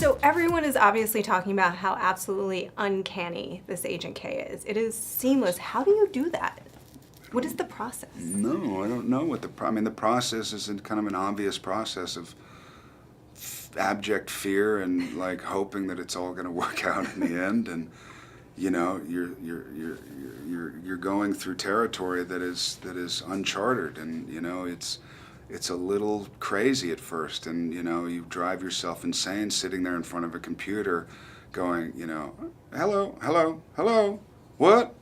So everyone is obviously talking about how absolutely uncanny this Agent K is. It is seamless. How do you do that? What is the process? No, I don't know what I mean, the process is kind of an obvious process of abject fear and like hoping that it's all going to work out in the end, and you know you're going through territory that is uncharted, and you know it's a little crazy at first, and you know you drive yourself insane sitting there in front of a computer going, you know, hello, hello, hello, what,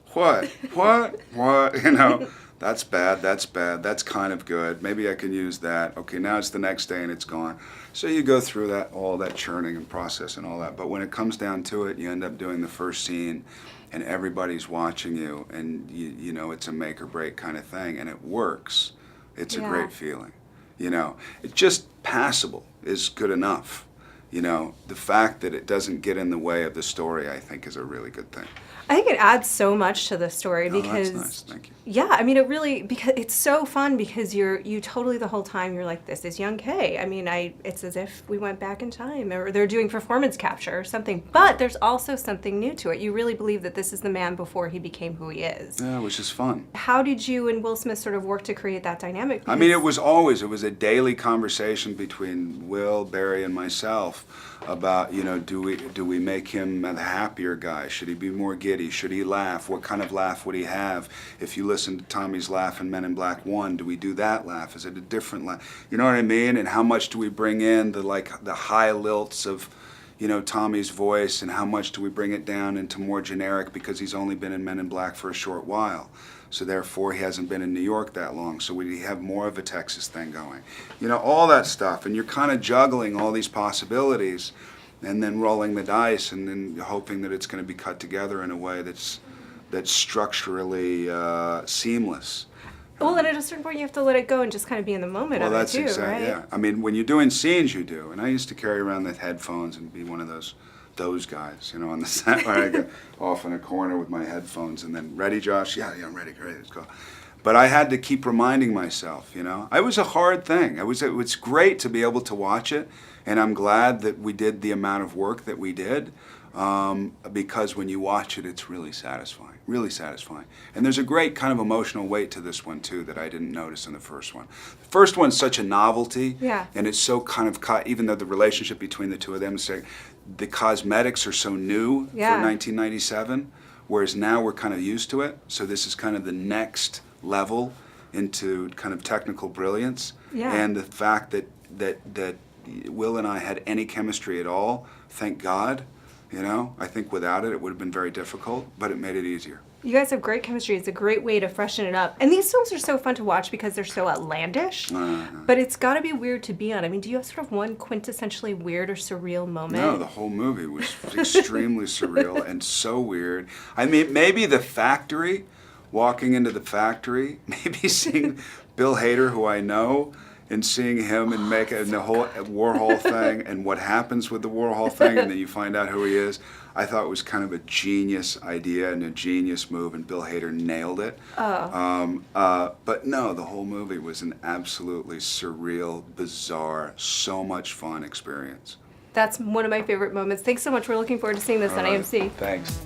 you know, that's bad, that's kind of good, maybe I can use that, okay, now it's the next day and it's gone. So you go through that, all that churning and process and all that, but when it comes down to it, you end up doing the first scene and everybody's watching you, and you know it's a make or break kind of thing, and it works. It's a great feeling. You know, it's just passable is good enough. You know, the fact that it doesn't get in the way of the story, I think, is a really good thing. I think it adds so much to the story because that's nice. Thank you. Yeah, I mean it really, because it's so fun because you totally the whole time you're like, this is young Kay. I mean it's as if we went back in time, or they're doing performance capture or something. But there's also something new to it. You really believe that this is the man before he became who he is. Yeah, which is fun. How did you and Will Smith sort of work to create that dynamic? I mean, it was a daily conversation between Will, Barry, and myself about, you know, do we make him a happier guy? Should he be more giddy? Should he laugh? What kind of laugh would he have? If you listen to Tommy's laugh in Men in Black 1, do we do that laugh? Is it a different laugh? You know what I mean? And how much do we bring in the high lilts of, you know, Tommy's voice, and how much do we bring it down into more generic because he's only been in Men in Black for a short while? So therefore he hasn't been in New York that long, so we have more of a Texas thing going. You know, all that stuff, and you're kind of juggling all these possibilities and then rolling the dice and then hoping that it's going to be cut together in a way that's structurally seamless. Well, and at a certain point you have to let it go and just kind of be in the moment of it too, right? Yeah. I mean, when you're doing scenes, you do. And I used to carry around the headphones and be one of those guys, you know, on the set where I go off in a corner with my headphones and then, ready, Josh? Yeah, I'm ready, great, let's go. But I had to keep reminding myself, you know. It was a hard thing. It was great to be able to watch it, and I'm glad that we did the amount of work that we did, because when you watch it, it's really satisfying, really satisfying. And there's a great kind of emotional weight to this one, too, that I didn't notice in the first one. The first one's such a novelty, and it's so kind of, even though the relationship between the two of them is, the cosmetics are so new for 1997, whereas now we're kind of used to it. So this is kind of the next level into kind of technical brilliance. And the fact that Will and I had any chemistry at all, thank God. You know, I think without it, it would have been very difficult, but it made it easier. You guys have great chemistry. It's a great way to freshen it up. And these films are so fun to watch because they're so outlandish, but it's got to be weird to be on. I mean, do you have sort of one quintessentially weird or surreal moment? No, the whole movie was extremely surreal and so weird. I mean, maybe the factory, walking into the factory, maybe seeing Bill Hader, who I know, and seeing him and the whole Warhol thing and what happens with the Warhol thing, and then you find out who he is. I thought it was kind of a genius idea and a genius move, and Bill Hader nailed it. But no, the whole movie was an absolutely surreal, bizarre, so much fun experience. That's one of my favorite moments. Thanks so much. We're looking forward to seeing this on AMC. Thanks.